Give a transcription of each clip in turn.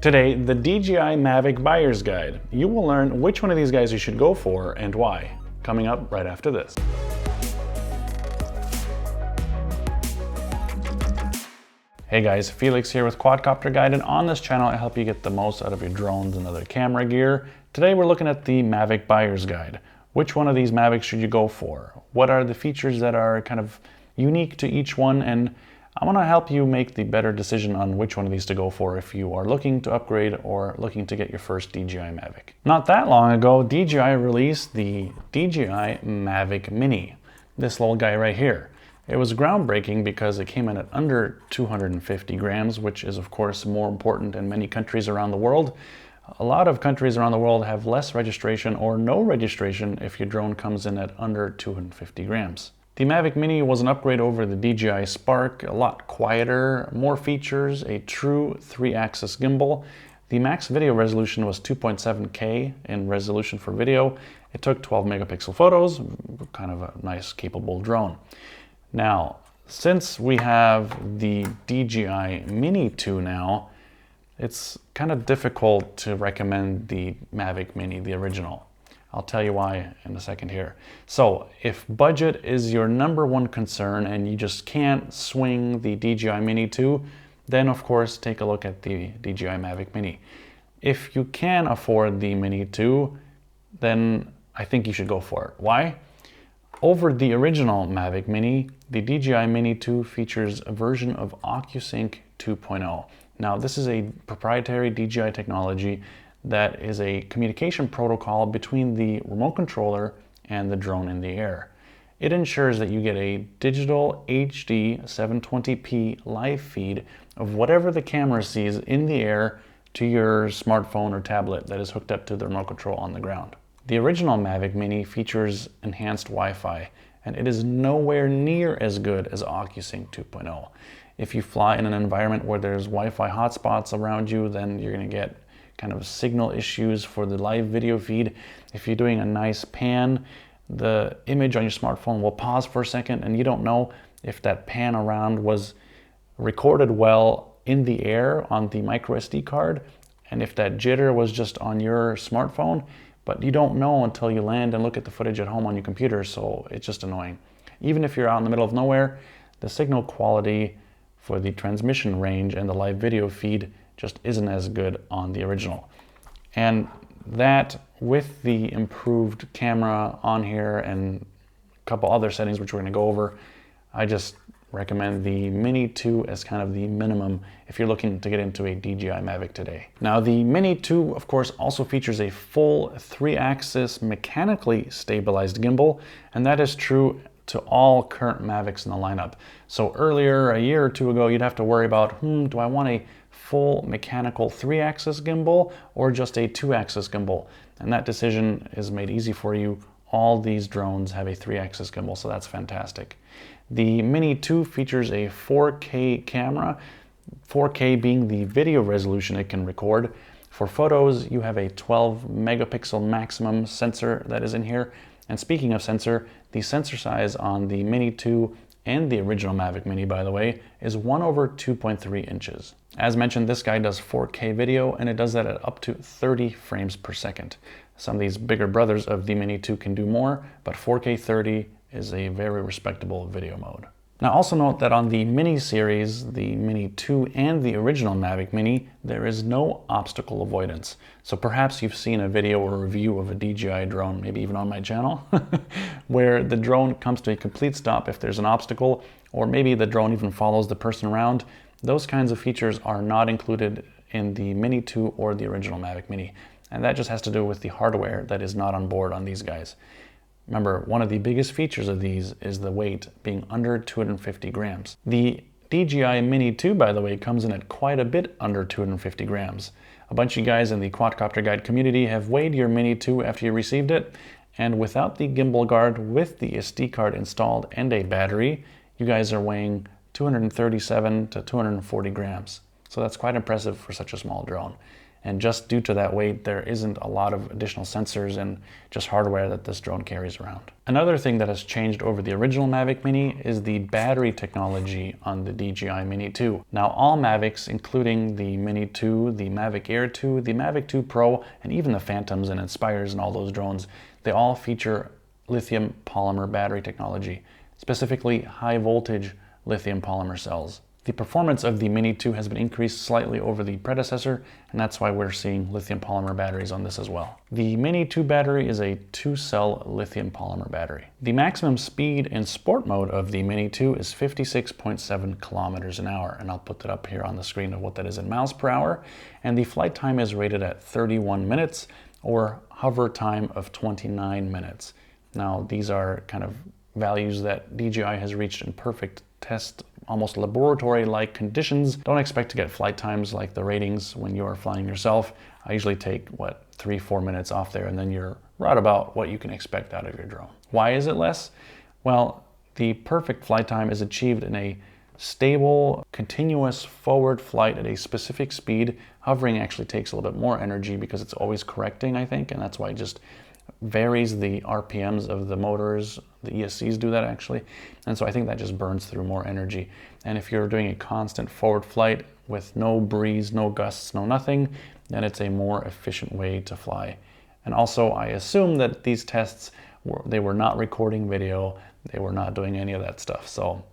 Today, the DJI Mavic Buyer's Guide. You will learn which one of these guys you should go for and why. Coming up right after this. Hey guys, Felix here with Quadcopterguide, and on this channel I help you get the most out of your drones and other camera gear. Today we're looking at the Mavic Buyer's Guide. Which one of these Mavics should you go for? What are the features that are kind of unique to each one? And I want to help you make the better decision on which one of these to go for if you are looking to upgrade or looking to get your first DJI Mavic. Not that long ago, DJI released the DJI Mavic Mini. This little guy right here. It was groundbreaking because it came in at under 250 grams, which is of course more important in many countries around the world. A lot of countries around the world have less registration or no registration if your drone comes in at under 250 grams. The Mavic Mini was an upgrade over the DJI Spark, a lot quieter, more features, a true 3-axis gimbal. The max video resolution was 2.7K in resolution for video. It took 12 megapixel photos, kind of a nice capable drone. Now, since we have the DJI Mini 2 now, it's kind of difficult to recommend the Mavic Mini, the original. I'll tell you why in a second here. So if budget is your #1 concern and you just can't swing the DJI Mini 2, then of course take a look at the DJI Mavic Mini. If you can afford the Mini 2, then I think you should go for it. Why? Over the original Mavic Mini, the DJI Mini 2 features a version of OcuSync 2.0. Now this is a proprietary DJI technology that is a communication protocol between the remote controller and the drone in the air. It ensures that you get a digital HD 720p live feed of whatever the camera sees in the air to your smartphone or tablet that is hooked up to the remote control on the ground. The original Mavic Mini features enhanced Wi-Fi, and it is nowhere near as good as OcuSync 2.0. If you fly in an environment where there's Wi-Fi hotspots around you, then you're going to get kind of signal issues for the live video feed. If you're doing a nice pan, the image on your smartphone will pause for a second and you don't know if that pan around was recorded well in the air on the micro SD card and if that jitter was just on your smartphone, but you don't know until you land and look at the footage at home on your computer, so it's just annoying. Even if you're out in the middle of nowhere, the signal quality for the transmission range and the live video feed just isn't as good on the original. And that, with the improved camera on here and a couple other settings which we're going to go over, I just recommend the Mini 2 as kind of the minimum if you're looking to get into a DJI Mavic today. Now the Mini 2 of course also features a full 3-axis mechanically stabilized gimbal, and that is true to all current Mavics in the lineup. So earlier, a year or two ago, you'd have to worry about, do I want a full mechanical 3-axis gimbal or just a 2-axis gimbal? And that decision is made easy for you. All these drones have a 3-axis gimbal, so that's fantastic. The Mini 2 features a 4K camera, 4K being the video resolution it can record. For photos, you have a 12 megapixel maximum sensor that is in here. And speaking of sensor, the sensor size on the Mini 2 and the original Mavic Mini, by the way, is 1/2.3 inches. As mentioned, this guy does 4K video, and it does that at up to 30 frames per second. Some of these bigger brothers of the Mini 2 can do more, but 4K 30 is a very respectable video mode. Now also note that on the Mini series, the Mini 2 and the original Mavic Mini, there is no obstacle avoidance. So perhaps you've seen a video or review of a DJI drone, maybe even on my channel, where the drone comes to a complete stop if there's an obstacle, or maybe the drone even follows the person around. Those kinds of features are not included in the Mini 2 or the original Mavic Mini. And that just has to do with the hardware that is not on board on these guys. Remember, one of the biggest features of these is the weight being under 250 grams. The DJI Mini 2, by the way, comes in at quite a bit under 250 grams. A bunch of guys in the Quadcopterguide community have weighed your Mini 2 after you received it, and without the gimbal guard, with the SD card installed and a battery, you guys are weighing 237 to 240 grams. So that's quite impressive for such a small drone. And just due to that weight, there isn't a lot of additional sensors and just hardware that this drone carries around. Another thing that has changed over the original Mavic Mini is the battery technology on the DJI Mini 2. Now all Mavics, including the Mini 2, the Mavic Air 2, the Mavic 2 Pro, and even the Phantoms and Inspires and all those drones, they all feature lithium polymer battery technology, specifically high voltage lithium polymer cells. The performance of the Mini 2 has been increased slightly over the predecessor, and that's why we're seeing lithium polymer batteries on this as well. The Mini 2 battery is a 2-cell lithium polymer battery. The maximum speed in sport mode of the Mini 2 is 56.7 kilometers an hour, and I'll put that up here on the screen of what that is in miles per hour, and the flight time is rated at 31 minutes, or hover time of 29 minutes. Now, these are kind of values that DJI has reached in perfect test, almost laboratory-like conditions. Don't expect to get flight times like the ratings when you are flying yourself. I usually take, 3-4 minutes off there, and then you're right about what you can expect out of your drone. Why is it less? Well, the perfect flight time is achieved in a stable, continuous forward flight at a specific speed. Hovering actually takes a little bit more energy because it's always correcting, I think, and that's why it just varies the RPMs of the motors. The ESCs do that actually, and so I think that just burns through more energy. And if you're doing a constant forward flight with no breeze, no gusts, no nothing, then it's a more efficient way to fly. And also, I assume that these tests they were not recording video, they were not doing any of that stuff. So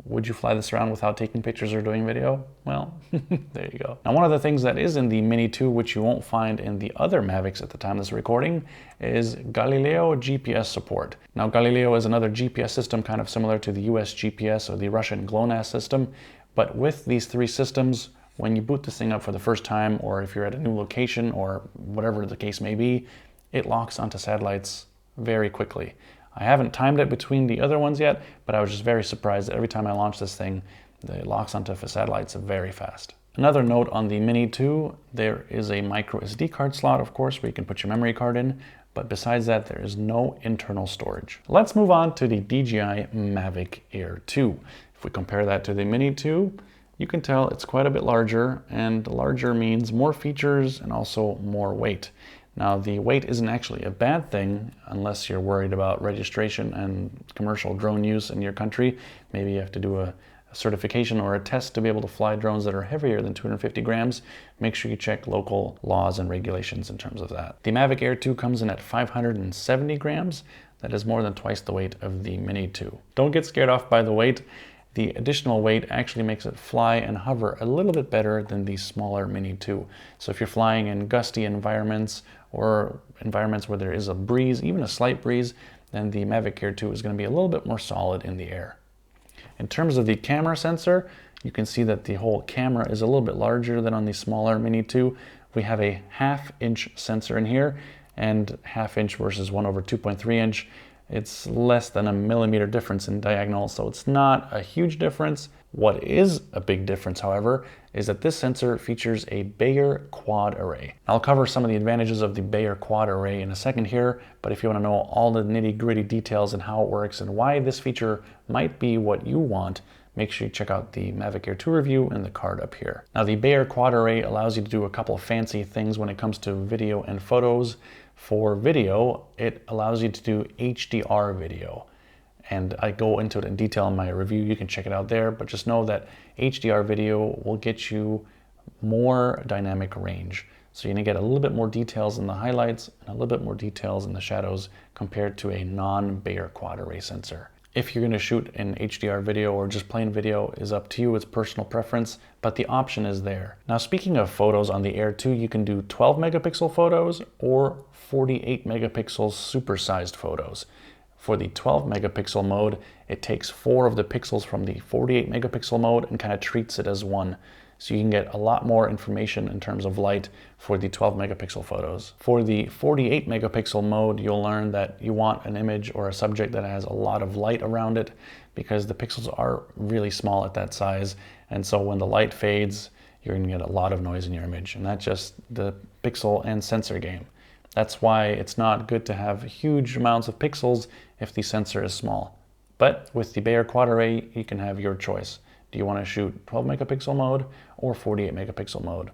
would you fly this around without taking pictures or doing video? Well, there you go. Now, one of the things that is in the Mini 2, which you won't find in the other Mavics at the time of this recording, is Galileo GPS support. Now, Galileo is another GPS system kind of similar to the US GPS or the Russian GLONASS system, but with these three systems, when you boot this thing up for the first time, or if you're at a new location or whatever the case may be, it locks onto satellites very quickly. I haven't timed it between the other ones yet, but I was just very surprised that every time I launch this thing, it locks onto satellites very fast. Another note on the Mini 2, there is a micro SD card slot, of course, where you can put your memory card in, but besides that, there is no internal storage. Let's move on to the DJI Mavic Air 2. If we compare that to the Mini 2, you can tell it's quite a bit larger, and larger means more features and also more weight. Now, the weight isn't actually a bad thing unless you're worried about registration and commercial drone use in your country. Maybe you have to do a certification or a test to be able to fly drones that are heavier than 250 grams. Make sure you check local laws and regulations in terms of that. The Mavic Air 2 comes in at 570 grams. That is more than twice the weight of the Mini 2. Don't get scared off by the weight. The additional weight actually makes it fly and hover a little bit better than the smaller Mini 2. So if you're flying in gusty environments or environments where there is a breeze, even a slight breeze, then the Mavic Air 2 is going to be a little bit more solid in the air. In terms of the camera sensor, you can see that the whole camera is a little bit larger than on the smaller Mini 2. We have a 1/2 inch sensor in here, and 1/2 inch versus 1/2.3 inch. It's less than a millimeter difference in diagonal, so it's not a huge difference. What is a big difference, however, is that this sensor features a Bayer quad array. I'll cover some of the advantages of the Bayer quad array in a second here, but if you want to know all the nitty-gritty details and how it works and why this feature might be what you want, make sure you check out the Mavic Air 2 review in the card up here. Now, the Bayer quad array allows you to do a couple of fancy things when it comes to video and photos. For video, it allows you to do HDR video. And I go into it in detail in my review. You can check it out there, but just know that HDR video will get you more dynamic range. So you're gonna get a little bit more details in the highlights and a little bit more details in the shadows compared to a non-Bayer quad array sensor. If you're gonna shoot an HDR video or just plain video is up to you, it's personal preference, but the option is there. Now, speaking of photos on the Air 2, you can do 12 megapixel photos or 48 megapixel supersized photos. For the 12 megapixel mode, it takes 4 of the pixels from the 48 megapixel mode and kind of treats it as one. So you can get a lot more information in terms of light for the 12 megapixel photos. For the 48 megapixel mode, you'll learn that you want an image or a subject that has a lot of light around it because the pixels are really small at that size. And so when the light fades, you're gonna get a lot of noise in your image. And that's just the pixel and sensor game. That's why it's not good to have huge amounts of pixels if the sensor is small. But with the Bayer quad array, you can have your choice. Do you want to shoot 12 megapixel mode or 48 megapixel mode?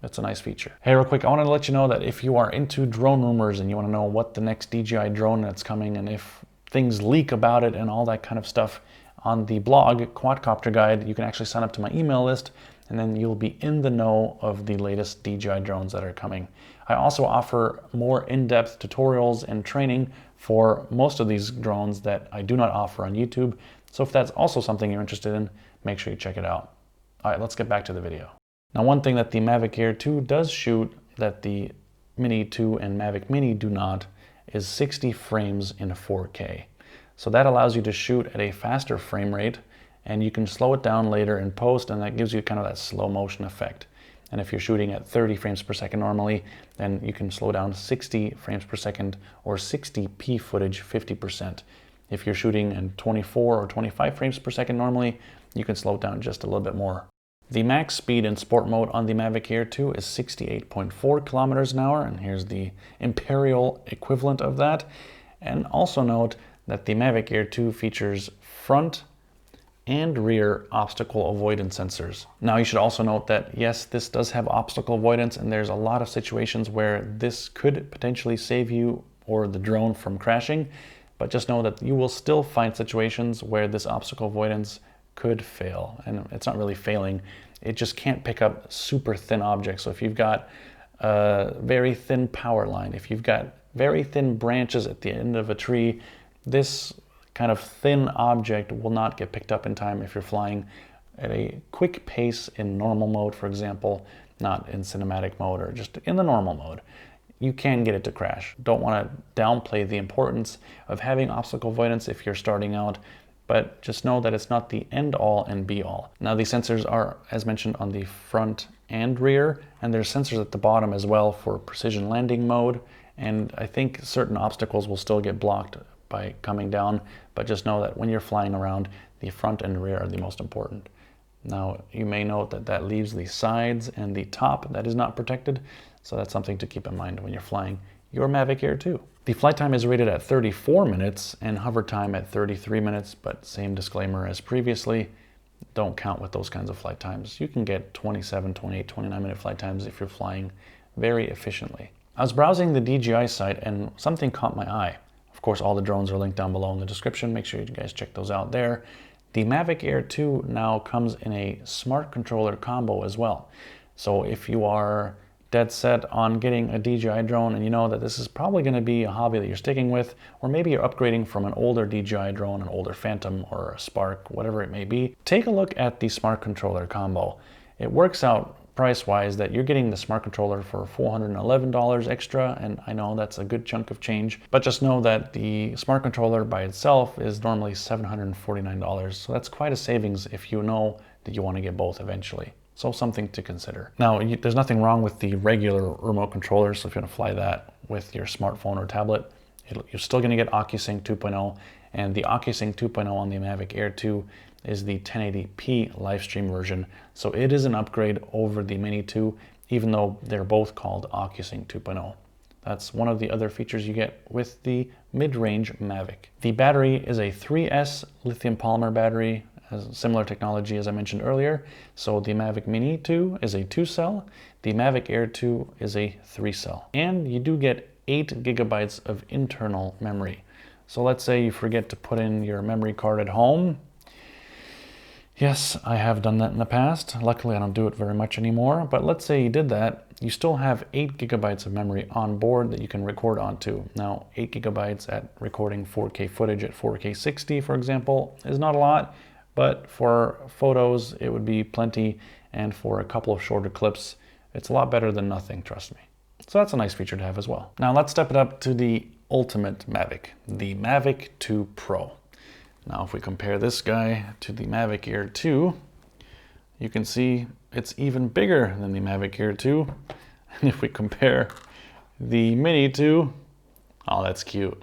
It's a nice feature. Hey, real quick, I wanted to let you know that if you are into drone rumors and you want to know what the next DJI drone that's coming and if things leak about it and all that kind of stuff, on the blog, Quadcopterguide, you can actually sign up to my email list and then you'll be in the know of the latest DJI drones that are coming. I also offer more in-depth tutorials and training for most of these drones that I do not offer on YouTube. So if that's also something you're interested in, make sure you check it out. All right, let's get back to the video. Now, one thing that the Mavic Air 2 does shoot that the Mini 2 and Mavic Mini do not is 60 frames in 4K. So that allows you to shoot at a faster frame rate, and you can slow it down later in post, and that gives you kind of that slow motion effect. And if you're shooting at 30 frames per second normally, then you can slow down 60 frames per second or 60p footage 50%. If you're shooting in 24 or 25 frames per second normally, you can slow it down just a little bit more. The max speed in sport mode on the Mavic Air 2 is 68.4 kilometers an hour, and here's the imperial equivalent of that. And also note that the Mavic Air 2 features front and rear obstacle avoidance sensors. Now, you should also note that yes, this does have obstacle avoidance, and there's a lot of situations where this could potentially save you or the drone from crashing, but just know that you will still find situations where this obstacle avoidance could fail. And it's not really failing, it just can't pick up super thin objects. So if you've got a very thin power line, if you've got very thin branches at the end of a tree, this kind of thin object will not get picked up in time if you're flying at a quick pace in normal mode, for example, not in cinematic mode or just in the normal mode. You can get it to crash. Don't want to downplay the importance of having obstacle avoidance if you're starting out, but just know that it's not the end all and be all. Now, these sensors are, as mentioned, on the front and rear, and there's sensors at the bottom as well for precision landing mode. And I think certain obstacles will still get blocked by coming down, but just know that when you're flying around, the front and rear are the most important. Now, you may note that that leaves the sides and the top that is not protected, so that's something to keep in mind when you're flying your Mavic Air 2. The flight time is rated at 34 minutes and hover time at 33 minutes, but same disclaimer as previously, don't count with those kinds of flight times. You can get 27, 28, 29-minute flight times if you're flying very efficiently. I was browsing the DJI site and something caught my eye. Of course, all the drones are linked down below in the description. Make sure you guys check those out there. The Mavic Air 2 now comes in a smart controller combo as well. So if you are dead set on getting a DJI drone and you know that this is probably going to be a hobby that you're sticking with, or maybe you're upgrading from an older DJI drone, an older Phantom or a Spark, whatever it may be, take a look at the smart controller combo. It works out price-wise that you're getting the smart controller for $411 extra, and I know that's a good chunk of change, but just know that the smart controller by itself is normally $749, so that's quite a savings if you know that you want to get both eventually. So something to consider. Now, there's nothing wrong with the regular remote controller, so if you want to fly that with your smartphone or tablet, you're still going to get OcuSync 2.0, and the OcuSync 2.0 on the Mavic Air 2 is the 1080p live stream version, so it is an upgrade over the Mini 2, even though they're both called OcuSync 2.0. That's one of the other features you get with the mid-range Mavic. The battery is a 3S lithium polymer battery, has similar technology as I mentioned earlier. So the Mavic Mini 2 is a 2-cell, the Mavic Air 2 is a 3-cell. And you do get 8 gigabytes of internal memory. So let's say you forget to put in your memory card at home. Yes, I have done that in the past. Luckily, I don't do it very much anymore, but let's say you did that, you still have 8 gigabytes of memory on board that you can record onto. Now, 8 gigabytes at recording 4K footage at 4K 60, for example, is not a lot, but for photos, it would be plenty, and for a couple of shorter clips, it's a lot better than nothing, trust me. So that's a nice feature to have as well. Now let's step it up to the ultimate Mavic, the Mavic 2 Pro. Now, if we compare this guy to the Mavic Air 2, you can see it's even bigger than the Mavic Air 2. And if we compare the Mini 2, oh, that's cute.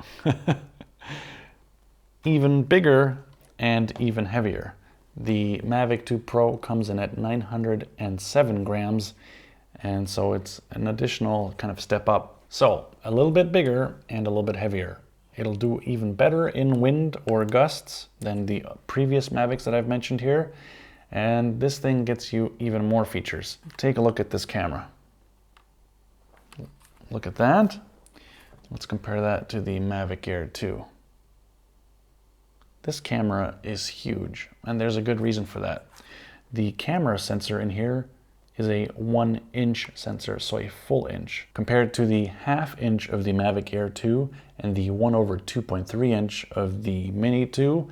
Even bigger and even heavier. The Mavic 2 Pro comes in at 907 grams, and so it's an additional kind of step up. So a little bit bigger and a little bit heavier. It'll do even better in wind or gusts than the previous Mavics that I've mentioned here. And this thing gets you even more features. Take a look at this camera. look at that. Let's compare that to the Mavic Air 2. This camera is huge, and there's a good reason for that. The camera sensor in here is a 1-inch sensor, so a full inch. Compared to the 1/2 inch of the Mavic Air 2 and the 1/2.3 inch of the Mini 2,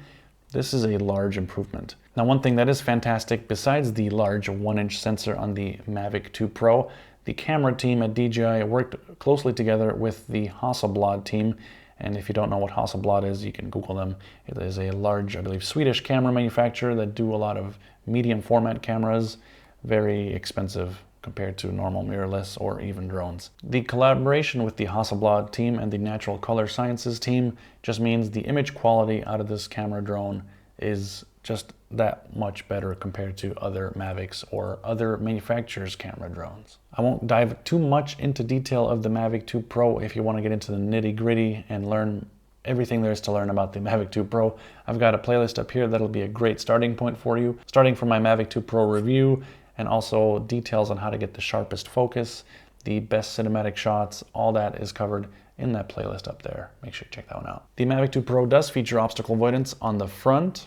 this is a large improvement. Now, one thing that is fantastic, besides the large 1-inch sensor on the Mavic 2 Pro, the camera team at DJI worked closely together with the Hasselblad team. And if you don't know what Hasselblad is, you can Google them. It is a large, I believe, Swedish camera manufacturer that do a lot of medium format cameras, very expensive compared to normal mirrorless or even drones. The collaboration with the Hasselblad team and the Natural Color Sciences team just means the image quality out of this camera drone is just that much better compared to other Mavics or other manufacturers' camera drones. I won't dive too much into detail of the Mavic 2 Pro. If you want to get into the nitty-gritty and learn everything there is to learn about the Mavic 2 Pro, I've got a playlist up here that'll be a great starting point for you, starting from my Mavic 2 Pro review and also details on how to get the sharpest focus, the best cinematic shots. All that is covered in that playlist up there. Make sure you check that one out. The Mavic 2 Pro does feature obstacle avoidance on the front,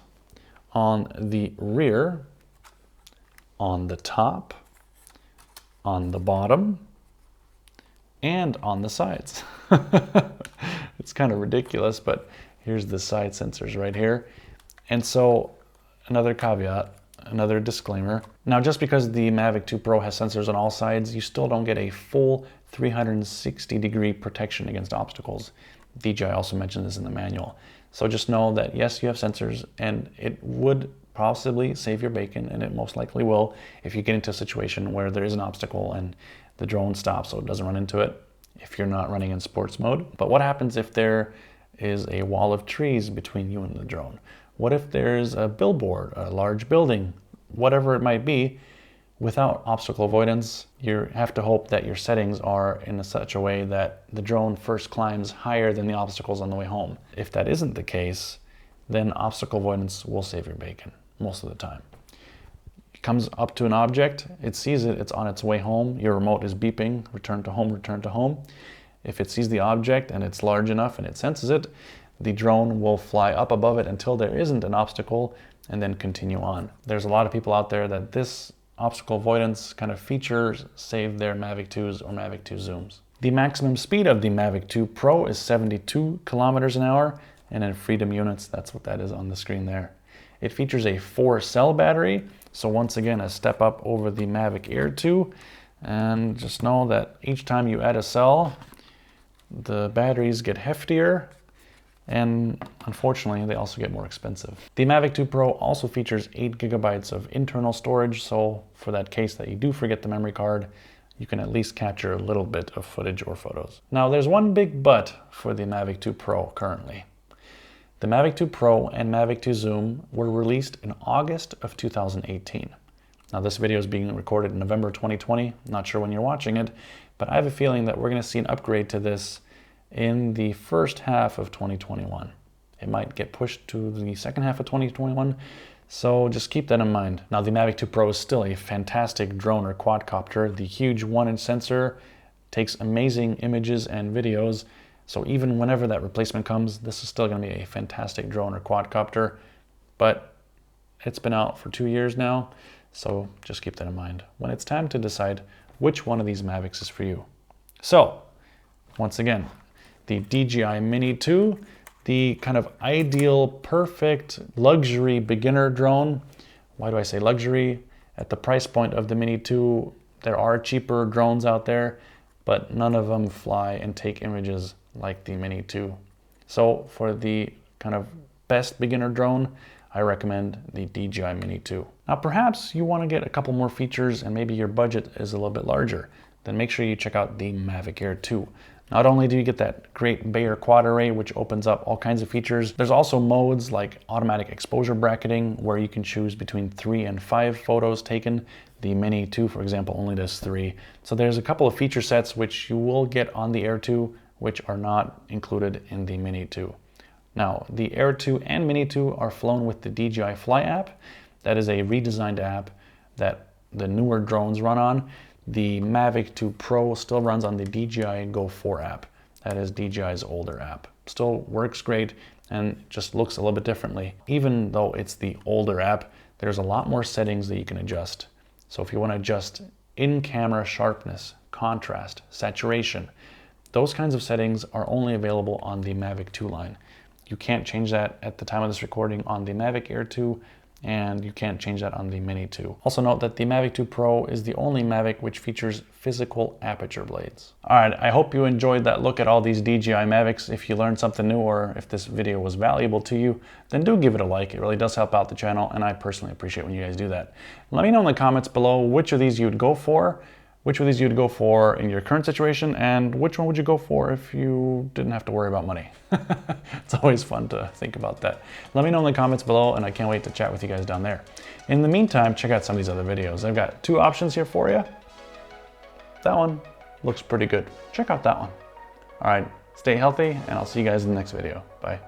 on the rear, on the top, on the bottom, and on the sides. It's kind of ridiculous, but here's the side sensors right here. And so another caveat, another disclaimer. Now, just because the Mavic 2 Pro has sensors on all sides, you still don't get a full 360-degree protection against obstacles. DJI also mentioned this in the manual. So just know that yes, you have sensors, and it would possibly save your bacon, and it most likely will if you get into a situation where there is an obstacle and the drone stops so it doesn't run into it if you're not running in sports mode. But what happens if there is a wall of trees between you and the drone? What if there's a billboard, a large building, whatever it might be? Without obstacle avoidance, you have to hope that your settings are in such a way that the drone first climbs higher than the obstacles on the way home. If that isn't the case, then obstacle avoidance will save your bacon most of the time. It comes up to an object, it sees it, it's on its way home, your remote is beeping, return to home, return to home. If it sees the object and it's large enough and it senses it, the drone will fly up above it until there isn't an obstacle and then continue on. There's a lot of people out there that this obstacle avoidance kind of features save their Mavic 2s or Mavic 2 Zooms. The maximum speed of the Mavic 2 Pro is 72 kilometers an hour, and in freedom units, that's what that is on the screen there. It features a 4-cell battery, so once again, a step up over the Mavic Air 2, and just know that each time you add a cell, the batteries get heftier, and unfortunately, they also get more expensive. The Mavic 2 Pro also features 8 gigabytes of internal storage, so for that case that you do forget the memory card, you can at least capture a little bit of footage or photos. Now, there's one big but for the Mavic 2 Pro currently. The Mavic 2 Pro and Mavic 2 Zoom were released in August of 2018. Now, this video is being recorded in November 2020. Not sure when you're watching it, but I have a feeling that we're going to see an upgrade to this in the first half of 2021. It might get pushed to the second half of 2021, so just keep that in mind. Now, the Mavic 2 Pro is still a fantastic drone or quadcopter. The huge 1-inch sensor takes amazing images and videos, so even whenever that replacement comes, this is still going to be a fantastic drone or quadcopter, but it's been out for 2 years now, so just keep that in mind when it's time to decide which one of these Mavics is for you. So, once again, the DJI Mini 2, the kind of ideal, perfect, luxury beginner drone. Why do I say luxury? At the price point of the Mini 2, there are cheaper drones out there, but none of them fly and take images like the Mini 2. So for the kind of best beginner drone, I recommend the DJI Mini 2. Now, perhaps you want to get a couple more features and maybe your budget is a little bit larger. Then make sure you check out the Mavic Air 2. Not only do you get that great Bayer quad array, which opens up all kinds of features, there's also modes like automatic exposure bracketing, where you can choose between 3 and 5 photos taken. The Mini 2, for example, only does 3. So there's a couple of feature sets which you will get on the Air 2, which are not included in the Mini 2. Now, the Air 2 and Mini 2 are flown with the DJI Fly app. That is a redesigned app that the newer drones run on. The Mavic 2 Pro still runs on the DJI Go 4 app. That is DJI's older app. Still works great and just looks a little bit differently. Even though it's the older app, there's a lot more settings that you can adjust. So if you want to adjust in-camera sharpness, contrast, saturation, those kinds of settings are only available on the Mavic 2 line. You can't change that at the time of this recording on the Mavic Air 2, and you can't change that on the Mini 2. Also note that the Mavic 2 Pro is the only Mavic which features physical aperture blades. Alright, I hope you enjoyed that look at all these DJI Mavics. If you learned something new or if this video was valuable to you, then do give it a like. It really does help out the channel, and I personally appreciate when you guys do that. Let me know in the comments below which of these you would go for, which of these you'd go for in your current situation, and which one would you go for if you didn't have to worry about money. It's always fun to think about that. Let me know in the comments below, and I can't wait to chat with you guys down there. In the meantime, check out some of these other videos. I've got 2 options here for you. That one looks pretty good. Check out that one. All right, stay healthy, and I'll see you guys in the next video. Bye.